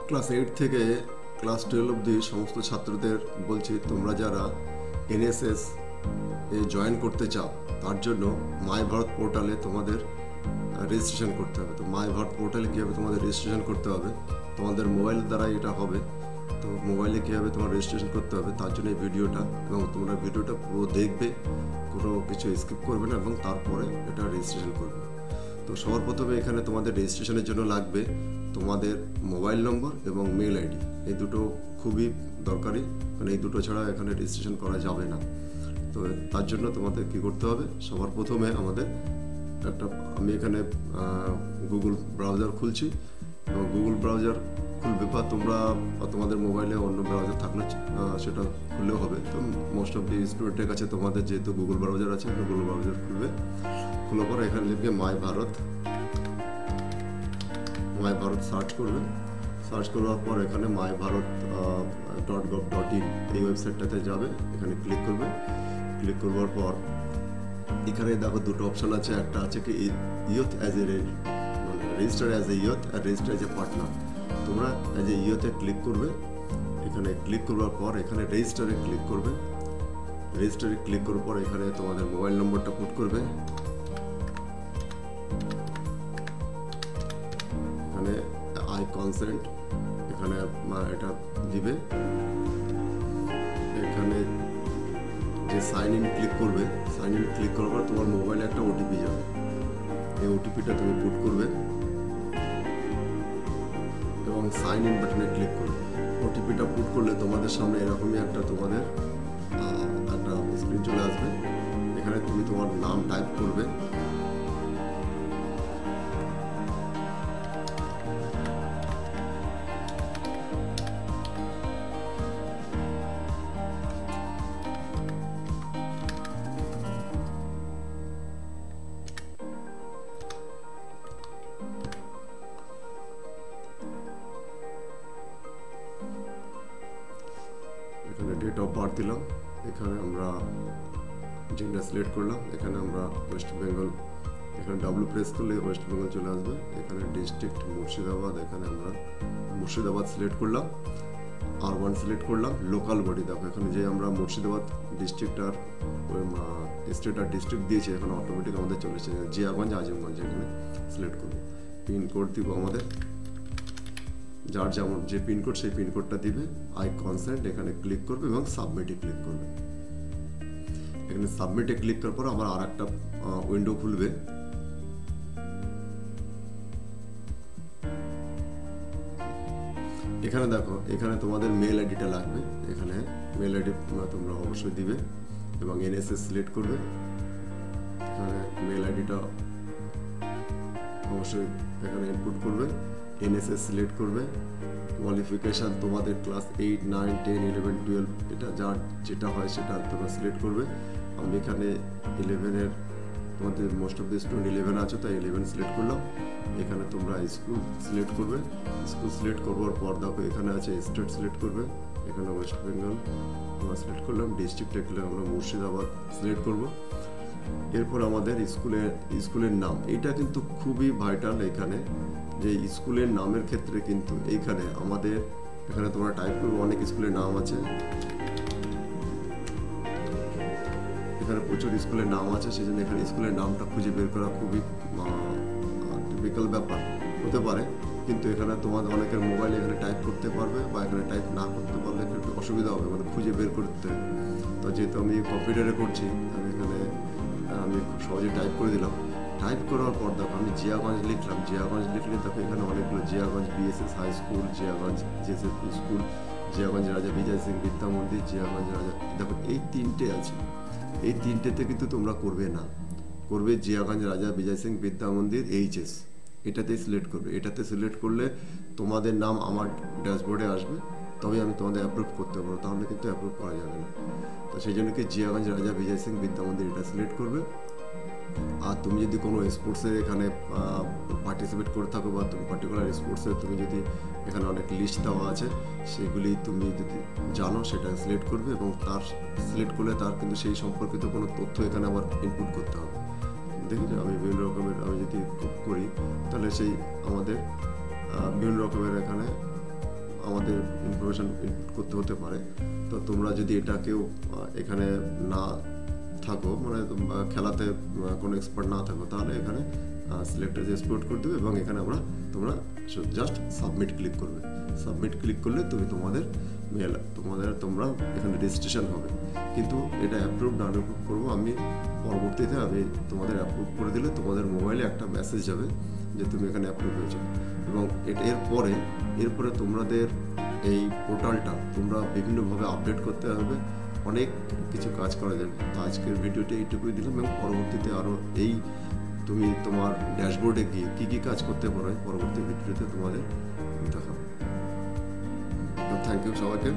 Class 8 থেকে class 12 অবধি সমস্ত ছাত্রদের বলছি, তোমরা যারা এনএসএস এ জয়েন করতে চাও তার জন্য মাই ভারত পোর্টালে তোমাদের রেজিস্ট্রেশন করতে হবে। তো মাই ভারত পোর্টালে কীভাবে তোমাদের রেজিস্ট্রেশন করতে হবে, তোমাদের মোবাইল দ্বারা এটা হবে। তো মোবাইলে কীভাবে তোমার রেজিস্ট্রেশন করতে হবে তার জন্য এই ভিডিওটা, এবং তোমরা ভিডিওটা পুরো দেখবে, কোনো কিছু স্কিপ করবে না, এবং তারপরে এটা রেজিস্ট্রেশন করবে। তো সবার প্রথমে এখানে তোমাদের রেজিস্ট্রেশনের জন্য লাগবে তোমাদের মোবাইল নম্বর এবং মেল আইডি। এই দুটো খুবই দরকারি, কারণ এই দুটো ছাড়া এখানে রেজিস্ট্রেশন করা যাবে না। তো তার জন্য তোমাদের কী করতে হবে, সবার প্রথমে আমাদের আমি এখানে গুগল ব্রাউজার খুলছি, এবং গুগল ব্রাউজার খুলবে, বা তোমরা তোমাদের মোবাইলে অন্য ব্রাউজার থাকলে সেটা খুললেও হবে। তো মোস্ট অফ দি স্টুডেন্টের কাছে তোমাদের যেহেতু গুগল ব্রাউজার আছে, গুগল ব্রাউজার খুলবে। খোলার পর এখানে লিখবে মাই ভারত সার্চ করবে। সার্চ করার পর এখানে myBharat.gov.in এই ওয়েবসাইটটাতে যাবে, এখানে ক্লিক করবে। ক্লিক করবার পর এখানে দেখো দুটো অপশান আছে, একটা আছে কি youth as a register as a youth আর রেজিস্টার অ্যাজ এ পার্টনার। তোমরা অ্যাজ এ ইয়ুথে ক্লিক করবে। এখানে ক্লিক করবার পর এখানে রেজিস্টারে ক্লিক করবে। রেজিস্টারে ক্লিক করার পর এখানে তোমাদের মোবাইল নম্বরটা পুট করবে। এখানে আই কনসেন্ট এখানে এটা দিবে। এখানে যে সাইন ইন ক্লিক করবে, সাইন ইন ক্লিক করার পর তোমার মোবাইলে একটা ওটিপি যাবে। এই ওটিপিটা তুমি পুট করবে এবং সাইন ইন বাটনে ক্লিক করবে। ওটিপিটা পুট করলে তোমাদের সামনে এরকমই একটা স্ক্রিন চলে আসবে। এখানে তুমি তোমার নাম টাইপ করবে। এখানে ডেট অফ বার্থ দিলাম। এখানে আমরা জেন্ডার সিলেক্ট করলাম। এখানে আমরা ওয়েস্ট বেঙ্গল, এখানে ডাব্লু প্রেস করলে ওয়েস্ট বেঙ্গল চলে আসবে। এখানে ডিস্ট্রিক্ট মুর্শিদাবাদ, এখানে আমরা মুর্শিদাবাদ সিলেক্ট করলাম। আর1 সিলেক্ট করলাম। লোকাল বডি দেখো, এখানে যে আমরা মুর্শিদাবাদ ডিস্ট্রিক্ট আর স্টেট আর ডিস্ট্রিক্ট দিয়েছি, এখানে অটোমেটিক আমাদের চলে এসেছে জিয়াগঞ্জ, আজিমগঞ্জ। এখানে সিলেক্ট করবো। পিনকোড দিব আমাদের, যার যেমন যে পিনকোড সেই পিনকোডটা দিবে। আই কনসেন্ট এখানে ক্লিক করবে এবং সাবমিটে ক্লিক করবে। এখানে সাবমিটে ক্লিক করার পর আমার আর একটা উইন্ডো খুলবে। এখানে দেখো, এখানে তোমাদের মেল আইডিটা লাগবে। এখানে মেল আইডি তোমরা অবশ্যই দিবে এবং এনএসএস সিলেক্ট করবে। এখানে মেল আইডিটা অবশ্যই এখানে ইনপুট করবে। এনএসএস সিলেক্ট করবে। কোয়ালিফিকেশান তোমাদের ক্লাস 8, 9, 10, 11, 12 এটা যার যেটা হয় সেটা তোমরা সিলেক্ট করবে। আমি এখানে 11-এর, তোমাদের মোস্ট অফ দি স্টুডেন্ট 11 আছে, তাই 11 সিলেক্ট করলাম। এখানে তোমরা স্কুল সিলেক্ট করবে। স্কুল সিলেক্ট করবার পর দেখো এখানে আছে স্টেট সিলেক্ট করবে। এখানে ওয়েস্ট বেঙ্গল আমরা সিলেক্ট করলাম। ডিস্ট্রিক্টে গেলে আমরা মুর্শিদাবাদ সিলেক্ট করব। এরপর আমাদের স্কুলের নাম, এটা কিন্তু খুবই ভাইটাল। এখানে যে স্কুলের নামের ক্ষেত্রে কিন্তু এইখানে আমাদের এখানে তোমরা টাইপ করবে, অনেক স্কুলের নাম আছে, এখানে প্রচুর স্কুলের নাম আছে, সেই জন্য এখানে স্কুলের নামটা খুঁজে বের করা খুবই টিপিক্যাল ব্যাপার হতে পারে। কিন্তু এখানে তোমাদের অনেকের মোবাইলে এখানে টাইপ করতে পারবে, বা এখানে টাইপ না করতে পারলে একটু অসুবিধা হবে, মানে খুঁজে বের করতে। তো যেহেতু আমি কম্পিউটারে করছি, আমি খুব সহজে টাইপ করে দিলাম। টাইপ করার পর দেখো আমি জিয়াগঞ্জ লিখলাম। জিয়াগঞ্জ লিখলে দেখো এখানে অনেকগুলো, Jiaganj BSS high school, Jiaganj JSS school, Jiaganj Raja Bijay Singh বিদ্যা মন্দির, জিয়াগঞ্জ রাজা, দেখো এই তিনটে আছে। এই তিনটেতে কিন্তু তোমরা করবে না, করবে জিয়াগঞ্জ রাজা বিজয় সিং বিদ্যা মন্দির এইচএস, এটাতেই সিলেক্ট করবে। এটাতে সিলেক্ট করলে তোমাদের নাম আমার ড্যাশবোর্ডে আসবে, তবে আমি তোমাদের অ্যাপ্রুভ করতে পারবো, তাহলে কিন্তু অ্যাপ্রুভ করা যাবে না। তো সেই জন্য কি জিয়াগঞ্জ রাজা বিজয় সিং বিদ্যা মন্দির এটা সিলেক্ট করবে। আর তুমি যদি কোনো স্পোর্টসে এখানে পার্টিসিপেট করে থাকো, বা তুমি পার্টিকুলার স্পোর্টসে তুমি যদি এখানে অনেক লিস্ট দেওয়া আছে, সেগুলি তুমি যদি জানো সেটা সিলেক্ট করবে, এবং তার সিলেক্ট করলে তার কিন্তু সেই সম্পর্কিত কোনো তথ্য এখানে আবার ইনপুট করতে হবে। দেখি যে আমি বিভিন্ন রকমের, আমি যদি করি তাহলে সেই আমাদের বিভিন্ন রকমের এখানে আমাদের ইনফরমেশন ইনপুট করতে হতে পারে। তো তোমরা যদি এটা কেউ এখানে না থাকো, মানে খেলাতে কোনো এক্সপার্ট না থাকো, তাহলে এখানে সিলেক্ট এজ এক্সপোর্ট করে দেবে এবং এখানে তোমরা জাস্ট সাবমিট ক্লিক করবে। সাবমিট ক্লিক করলে তোমরা এখানে রেজিস্ট্রেশন হবে। কিন্তু এটা অ্যাপ্রুভ না অ্যাপ্রুভ করবো আমি পরবর্তীতে, আমি তোমাদের অ্যাপ্রুভ করে দিলে তোমাদের মোবাইলে একটা মেসেজ যাবে যে তুমি এখানে অ্যাপ্রুভ হয়েছো। এবং এরপরে তোমাদের এই পোর্টালটা তোমরা বিভিন্নভাবে আপডেট করতে হবে, অনেক কিছু কাজ করা যাবে। তো আজকের ভিডিওটা এইটুকুই দিলাম, এবং পরবর্তীতে আরও তুমি তোমার ড্যাশবোর্ডে গিয়ে কী কাজ করতে পারো পরবর্তী ভিডিওতে তোমাদের দেখাবো। থ্যাংক ইউ সবাইকে।